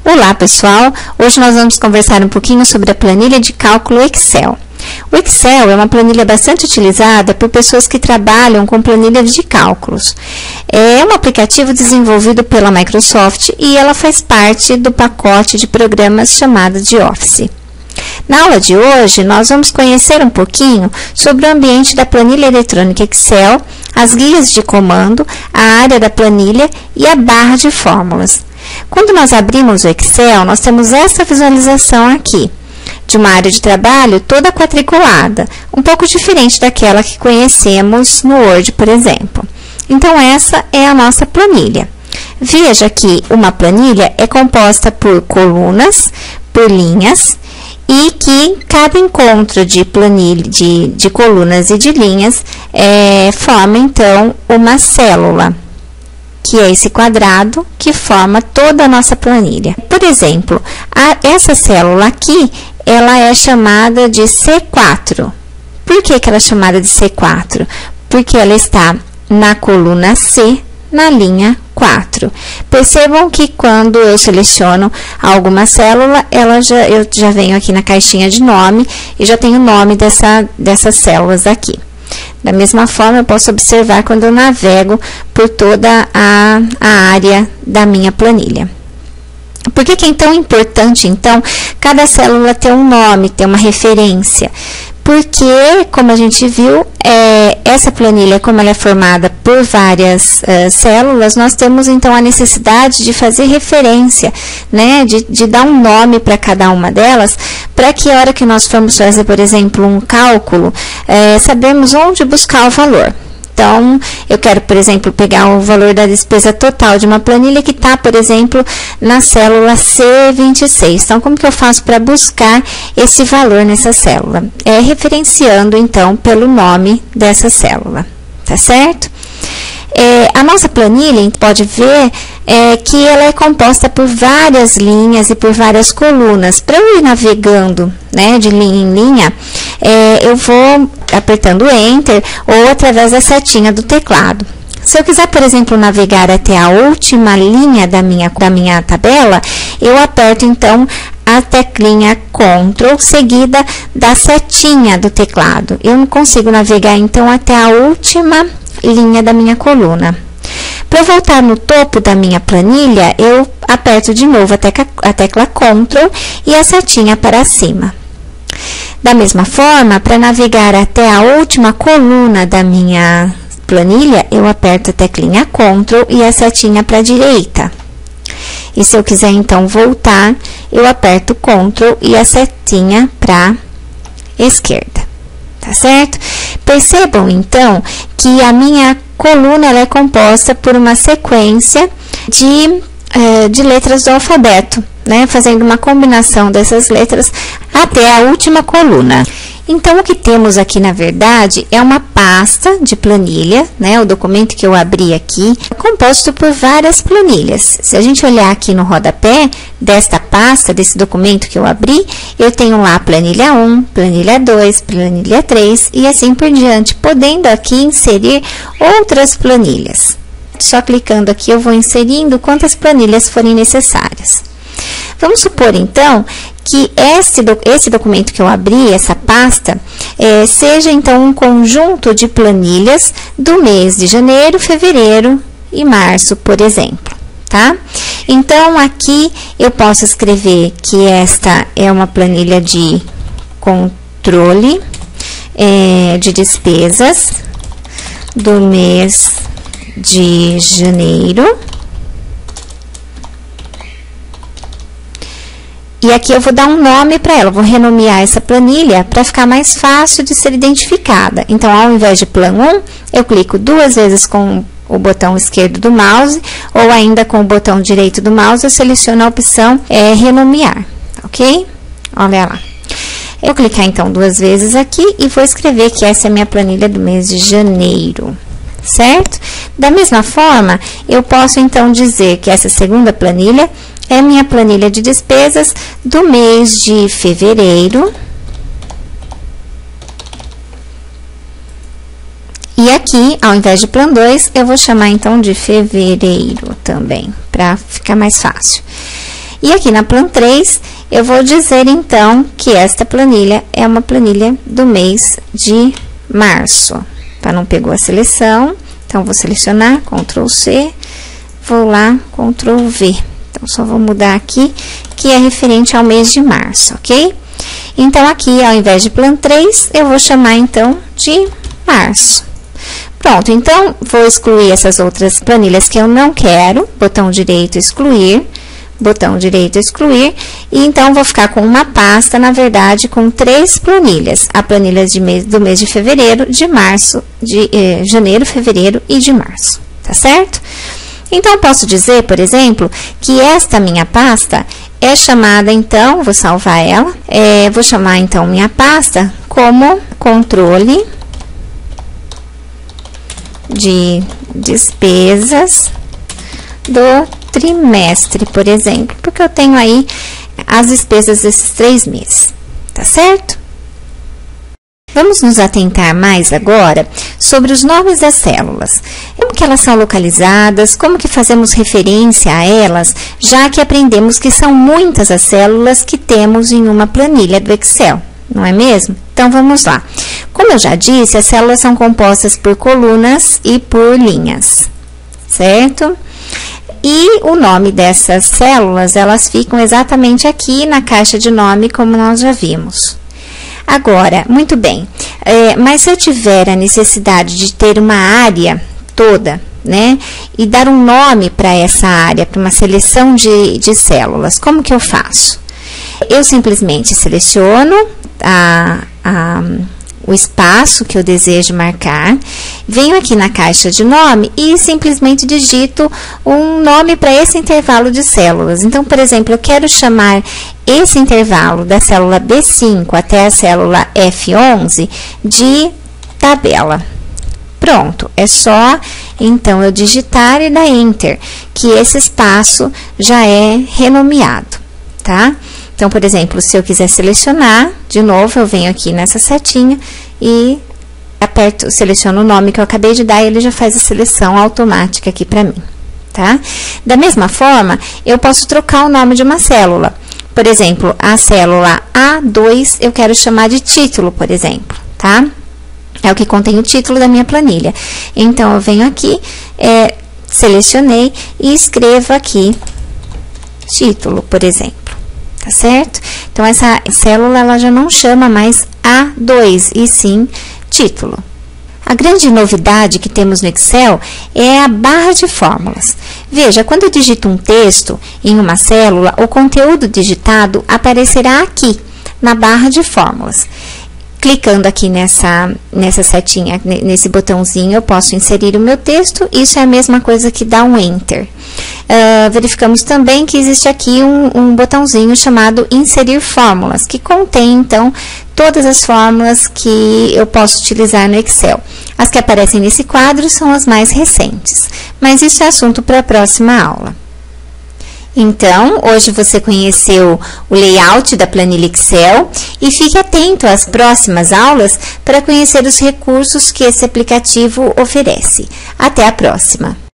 Olá pessoal, hoje nós vamos conversar um pouquinho sobre a planilha de cálculo Excel. O Excel é uma planilha bastante utilizada por pessoas que trabalham com planilhas de cálculos. É um aplicativo desenvolvido pela Microsoft e ela faz parte do pacote de programas chamado de Office. Na aula de hoje, nós vamos conhecer um pouquinho sobre o ambiente da planilha eletrônica Excel, as guias de comando, a área da planilha e a barra de fórmulas. Quando nós abrimos o Excel, nós temos essa visualização aqui, de uma área de trabalho toda quadriculada, um pouco diferente daquela que conhecemos no Word, por exemplo. Então, essa é a nossa planilha. Veja que uma planilha é composta por colunas, por linhas, e que cada encontro de planilha, de colunas e de linhas forma, então, uma célula, que é esse quadrado que forma toda a nossa planilha. Por exemplo, essa célula aqui, ela é chamada de C4. Por que ela é chamada de C4? Porque ela está na coluna C, na linha 4. Percebam que quando eu seleciono alguma célula, eu já venho aqui na caixinha de nome e já tenho o nome dessas células aqui. Da mesma forma, eu posso observar quando eu navego por toda a área da minha planilha. Por que é tão importante, então, cada célula ter um nome, ter uma referência? Porque, como a gente viu, essa planilha, como ela é formada por várias células, nós temos, então, a necessidade de fazer referência, né? De dar um nome para cada uma delas, para que a hora que nós formos fazer, por exemplo, um cálculo, sabemos onde buscar o valor. Então, eu quero, por exemplo, pegar o valor da despesa total de uma planilha que está, por exemplo, na célula C26. Então, como que eu faço para buscar esse valor nessa célula? Referenciando, então, pelo nome dessa célula, tá certo? A nossa planilha, a gente pode ver que ela é composta por várias linhas e por várias colunas. Para eu ir navegando, né, de linha em linha, eu vou apertando Enter ou através da setinha do teclado. Se eu quiser, por exemplo, navegar até a última linha da minha tabela, eu aperto, então, a teclinha Ctrl, seguida da setinha do teclado. Eu não consigo navegar, então, até a última linha da minha coluna. Para voltar no topo da minha planilha, eu aperto de novo a tecla Ctrl e a setinha para cima. Da mesma forma, para navegar até a última coluna da minha planilha, eu aperto a teclinha Ctrl e a setinha para a direita. E se eu quiser, então, voltar, eu aperto Ctrl e a setinha para a esquerda. Tá certo? Percebam, então, que a minha coluna ela é composta por uma sequência de letras do alfabeto, né? Fazendo uma combinação dessas letras até a última coluna. Então, o que temos aqui, na verdade, é uma pasta de planilha, né? O documento que eu abri aqui é composto por várias planilhas. Se a gente olhar aqui no rodapé desta pasta, desse documento que eu abri, eu tenho lá planilha 1, planilha 2, planilha 3 e assim por diante, podendo aqui inserir outras planilhas. Só clicando aqui, eu vou inserindo quantas planilhas forem necessárias. Vamos supor, então, que esse documento que eu abri, essa pasta, seja, então, um conjunto de planilhas do mês de janeiro, fevereiro e março, por exemplo, tá? Então, aqui eu posso escrever que esta é uma planilha de controle de despesas do mês de janeiro. E aqui eu vou dar um nome para ela, vou renomear essa planilha para ficar mais fácil de ser identificada. Então, ao invés de Plan 1, eu clico duas vezes com o botão esquerdo do mouse, ou ainda com o botão direito do mouse, eu seleciono a opção renomear, ok? Olha lá. Eu vou clicar, então, duas vezes aqui e vou escrever que essa é a minha planilha do mês de janeiro, certo? Da mesma forma, eu posso, então, dizer que essa segunda planilha é a minha planilha de despesas do mês de fevereiro. E aqui, ao invés de Plan 2, eu vou chamar, então, de fevereiro também, para ficar mais fácil. E aqui na Plan 3, eu vou dizer, então, que esta planilha é uma planilha do mês de março. Tá? Não pegou a seleção, então, vou selecionar, Ctrl C, vou lá, Ctrl V. Então, só vou mudar aqui, que é referente ao mês de março, ok? Então, aqui, ao invés de Plan 3, eu vou chamar, então, de março. Pronto, então, vou excluir essas outras planilhas que eu não quero, botão direito, excluir, botão direito, excluir, e então, vou ficar com uma pasta, na verdade, com 3 planilhas, a planilha do mês de fevereiro, de março, de janeiro, fevereiro e de março, tá certo? Então, posso dizer, por exemplo, que esta minha pasta é chamada, então, vou salvar ela, vou chamar, então, minha pasta como controle de despesas do trimestre, por exemplo, porque eu tenho aí as despesas desses 3 meses, tá certo? Vamos nos atentar mais agora sobre os nomes das células. Como que elas são localizadas, como que fazemos referência a elas, já que aprendemos que são muitas as células que temos em uma planilha do Excel, não é mesmo? Então, vamos lá. Como eu já disse, as células são compostas por colunas e por linhas, certo? E o nome dessas células, elas ficam exatamente aqui na caixa de nome, como nós já vimos. Agora, muito bem, mas se eu tiver a necessidade de ter uma área toda, né, e dar um nome para essa área, para uma seleção de células, como que eu faço? Eu simplesmente seleciono o espaço que eu desejo marcar, venho aqui na caixa de nome e simplesmente digito um nome para esse intervalo de células. Então, por exemplo, eu quero chamar esse intervalo da célula B5 até a célula F11 de tabela. Pronto, é só, então, eu digitar e dar Enter, que esse espaço já é renomeado, tá? Então, por exemplo, se eu quiser selecionar, de novo, eu venho aqui nessa setinha e aperto, seleciono o nome que eu acabei de dar e ele já faz a seleção automática aqui para mim, tá? Da mesma forma, eu posso trocar o nome de uma célula. Por exemplo, a célula A2 eu quero chamar de título, por exemplo, tá? É o que contém o título da minha planilha. Então, eu venho aqui, selecionei e escrevo aqui título, por exemplo. Tá certo? Então, essa célula, ela já não chama mais A2, e sim título. A grande novidade que temos no Excel é a barra de fórmulas. Veja, quando eu digito um texto em uma célula, o conteúdo digitado aparecerá aqui, na barra de fórmulas. Clicando aqui nessa setinha, nesse botãozinho, eu posso inserir o meu texto. Isso é a mesma coisa que dar um Enter. Verificamos também que existe aqui um botãozinho chamado Inserir Fórmulas, que contém, então, todas as fórmulas que eu posso utilizar no Excel. As que aparecem nesse quadro são as mais recentes, mas isso é assunto para a próxima aula. Então, hoje você conheceu o layout da planilha Excel e fique atento às próximas aulas para conhecer os recursos que esse aplicativo oferece. Até a próxima!